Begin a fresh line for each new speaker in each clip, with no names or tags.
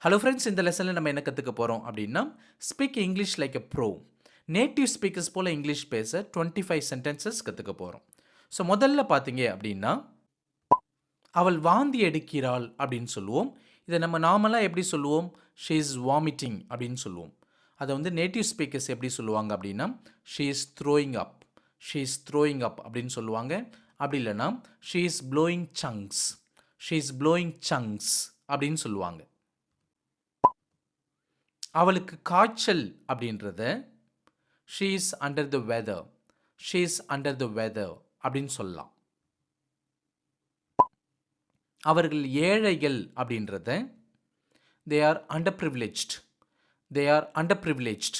Hello friends, இந்த லெசனில் நம்ம என்ன கற்றுக்க போகிறோம் அப்படின்னா, speak English like a bro. Native speakers போல் இங்கிலீஷ் பேச 25 சென்டென்சஸ் கற்றுக்க போகிறோம். ஸோ முதல்ல பார்த்தீங்க அப்படின்னா, அவள் வாந்தி எடுக்கிறாள் அப்படின்னு சொல்லுவோம். இதை நம்ம நார்மலாக எப்படி சொல்லுவோம்? ஷீ இஸ் வாமிட்டிங் அப்படின்னு சொல்லுவோம். அதை வந்து நேட்டிவ் ஸ்பீக்கர்ஸ் எப்படி சொல்லுவாங்க அப்படின்னா, she is throwing up, she is throwing up அப்படின்னு சொல்லுவாங்க. அப்படி இல்லைன்னா she is blowing chunks, she is blowing chunks அப்படின்னு சொல்லுவாங்க. அவளுக்கு காய்ச்சல் அப்படின்றத she is under the weather, she is under the weather அப்படின்னு சொல்லலாம். அவர்கள் ஏழைகள் அப்படின்றத they are underprivileged, they are underprivileged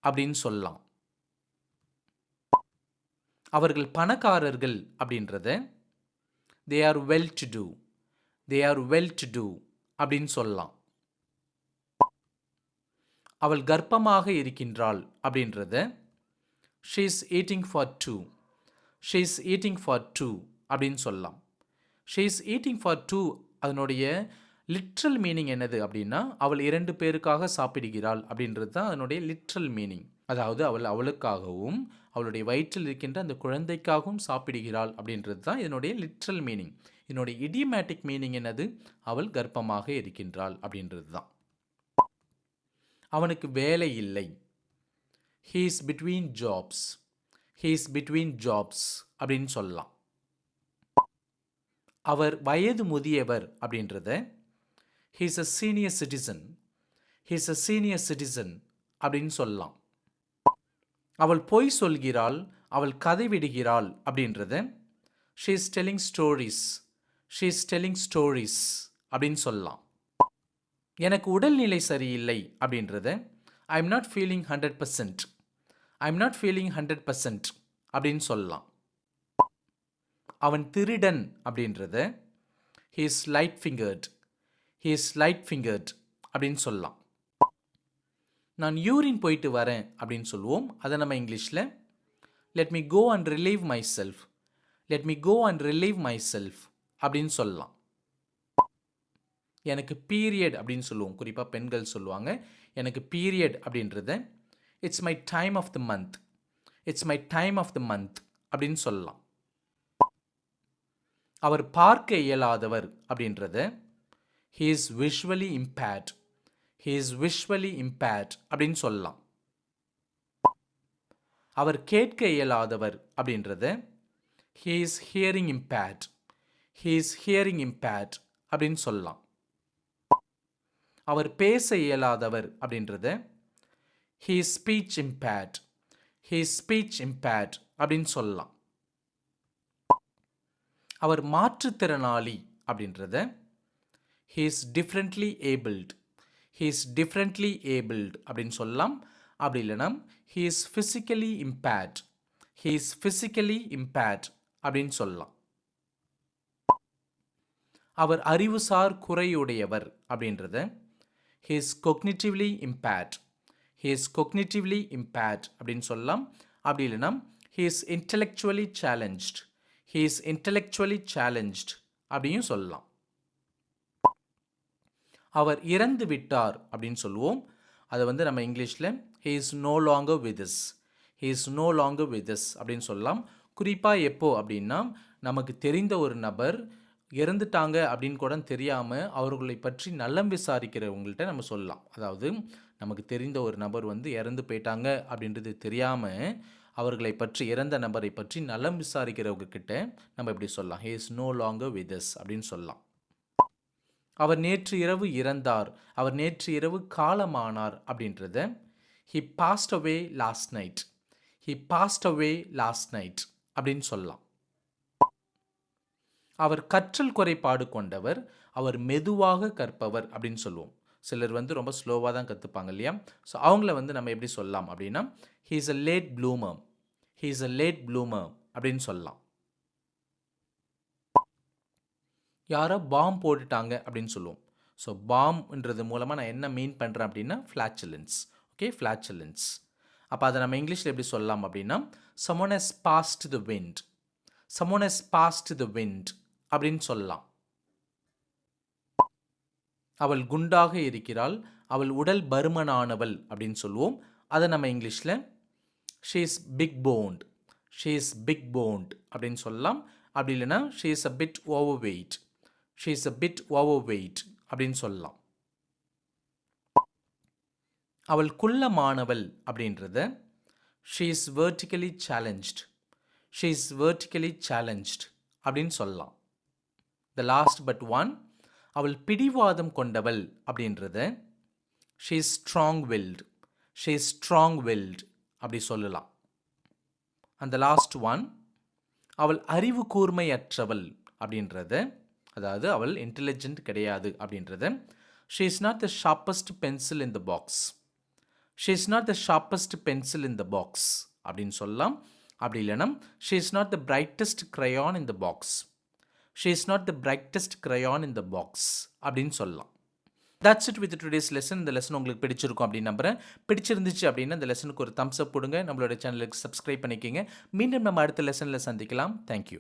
அப்படின்னு சொல்லலாம். அவர்கள் பணக்காரர்கள் அப்படின்றத they are well to do, they are well to do அப்படின்னு சொல்லலாம். அவள் கர்ப்பமாக இருக்கின்றாள் அப்படின்றத she is eating for two, she is eating for two அப்படின்னு சொல்லலாம். She is eating for two அதனுடைய லிட்ரல் மீனிங் என்னது அப்படின்னா, அவள் 2 பேருக்காக சாப்பிடுகிறாள் அப்படின்றது தான் அதனுடைய லிட்ரல் மீனிங். அதாவது அவள் அவளுக்காகவும் அவளுடைய வயிற்றில் இருக்கின்ற அந்த குழந்தைக்காகவும் சாப்பிடுகிறாள் அப்படின்றது தான் இதனுடைய லிட்ரல் மீனிங். இதனுடைய இடியமேட்டிக் மீனிங் என்னது? அவள் கர்ப்பமாக இருக்கின்றாள் அப்படின்றது தான். அவனுக்கு வேலை இல்லை, he is between jobs, he is between jobs அப்படின்னு சொல்லலாம். அவர் வயது முதியவர் அப்படின்றத he is a senior citizen, he is a senior citizen அப்படின்னு சொல்லலாம். அவள் பொய் சொல்கிறாள், அவள் கதை விடுகிறாள் அப்படின்றத she is telling stories, she is telling stories அப்படின்னு சொல்லலாம். எனக்கு உடல்நிலை சரியில்லை அப்படின்றத I am not feeling 100%, I am not feeling 100% அப்படின்னு சொல்லலாம். அவன் திருடன் அப்படின்றத he is light fingered, he is light fingered அப்படின்னு சொல்லலாம். நான் யூரின் போயிட்டு வரேன் அப்படின்னு சொல்லுவோம். அதை நம்ம இங்கிலீஷில் let me go and relieve myself, let me go and relieve myself அப்படின்னு சொல்லலாம். எனக்கு பீரியட் அப்படின்னு சொல்லுவோம், குறிப்பாக பெண்கள் சொல்லுவாங்க. எனக்கு பீரியட் அப்படின்றத it's my time of the month, it's my time of the month அப்படின்னு சொல்லலாம். அவர் பார்க்க இயலாதவர் அப்படின்றத he is visually impaired, he is visually impaired அப்படின்னு சொல்லலாம். அவர் கேட்க இயலாதவர் அப்படின்றத he is hearing impaired, he is hearing impaired அப்படின்னு சொல்லலாம். அவர் பேச இயலாதவர் அப்படின்றத he is speech impaired, he is speech impaired அப்படின்னு சொல்லலாம். அவர் மாற்றுத்திறனாளி அப்படின்றத he is differently abled, he is differently abled அப்படின்னு சொல்லலாம். அப்படி இல்லைனா he is physically impaired, he is physically impaired அப்படின்னு சொல்லலாம். அவர் அறிவுசார் குறையுடையவர் அப்படின்றத he is cognitively impaired, he is cognitively impaired அப்படின்னு சொல்லலாம். அப்படி இல்லைனா he is intellectually challenged, he is intellectually challenged அப்படியும் சொல்லலாம். அவர் இறந்து விட்டார் அப்படின்னு சொல்லுவோம். அதை வந்து நம்ம இங்கிலீஷில் he is no longer with us, he is no longer with us அப்படின்னு சொல்லலாம். குறிப்பாக எப்போ அப்படின்னா, நமக்கு தெரிந்த ஒரு நபர் இறந்துட்டாங்க அப்படின்னு கூட தெரியாமல் அவர்களை பற்றி நலம் விசாரிக்கிறவங்கள்ட்ட நம்ம சொல்லலாம். அதாவது நமக்கு தெரிந்த ஒரு நபர் வந்து இறந்து போயிட்டாங்க அப்படின்றது தெரியாமல் அவர்களை பற்றி, இறந்த நபரை பற்றி நலம் விசாரிக்கிறவங்க கிட்ட நம்ம இப்படி சொல்லலாம், he is no longer with us அப்படின்னு சொல்லலாம். அவர் நேற்று இரவு இறந்தார், அவர் நேற்று இரவு காலமானார் அப்படின்றத he passed away last night, he passed away last night அப்படின்னு சொல்லலாம். அவர் கற்றல் குறைபாடு கொண்டவர், அவர் மெதுவாக கற்பவர் அப்படின்னு சொல்லுவோம். சிலர் வந்து ரொம்ப ஸ்லோவாக தான் கற்றுப்பாங்க இல்லையா? ஸோ அவங்கள வந்து நம்ம எப்படி சொல்லலாம் அப்படின்னா, he is a late bloomer, he is a late bloomer அப்படின்னு சொல்லலாம். யாரோ பாம் போட்டுட்டாங்க அப்படின்னு சொல்லுவோம். ஸோ பாம்ன்றது மூலமாக நான் என்ன மீன் பண்ணுறேன் அப்படின்னா ஃப்ளாச்சுலன்ஸ். ஓகே, ஃப்ளாச்சுலன்ஸ். அப்போ அதை நம்ம இங்கிலீஷில் எப்படி சொல்லலாம் அப்படின்னா, someone has passed the wind, someone has passed the wind அப்படின்னு சொல்லலாம். அவள் குண்டாக இருக்கிறாள், அவள் உடல் பருமனானவள் அப்படின்னு சொல்லுவோம். அதை நம்ம இங்கிலீஷில் she is big boned, she is big boned அப்படின்னு சொல்லலாம். அப்படி இல்லைன்னா she is a bit overweight, she is a bit overweight அப்படின்னு சொல்லலாம். அவள் குள்ளமானவள் அப்படின்றத she is vertically challenged, she is vertically challenged அப்படின்னு சொல்லலாம். த லாஸ்ட் பட் ஒன், அவள் பிடிவாதம் கொண்டவள் அப்படின்றத she is strong wilt, she is strong wilt அப்படி சொல்லலாம். அந்த லாஸ்ட் ஒன், அவள் அறிவு கூர்மையற்றவள் அப்படின்றத, அதாவது அவள் இன்டெலிஜென்ட் கிடையாது அப்படின்றத she is not the sharpest pencil in the box, she is not the sharpest pencil in the box அப்படின்னு சொல்லலாம். அப்படி இல்லைனா she is not the brightest crayon in the box, she is not the brightest crayon in the box அப்படின்னு சொல்லலாம். That's it with today's lesson. இந்த lesson உங்களுக்கு பிடிச்சிருக்கும் அப்படின்னு நம்புறேன். பிடிச்சிருந்துச்சு அப்படின்னா இந்த லெசனுக்கு ஒரு தம்ஸ் அப் கொடுங்க, நம்மளோட சேனலுக்கு சப்ஸ்கிரைப் பண்ணிக்கோங்க. மீண்டும் நம்ம அடுத்த லெசனில் சந்திக்கலாம். தேங்க்யூ.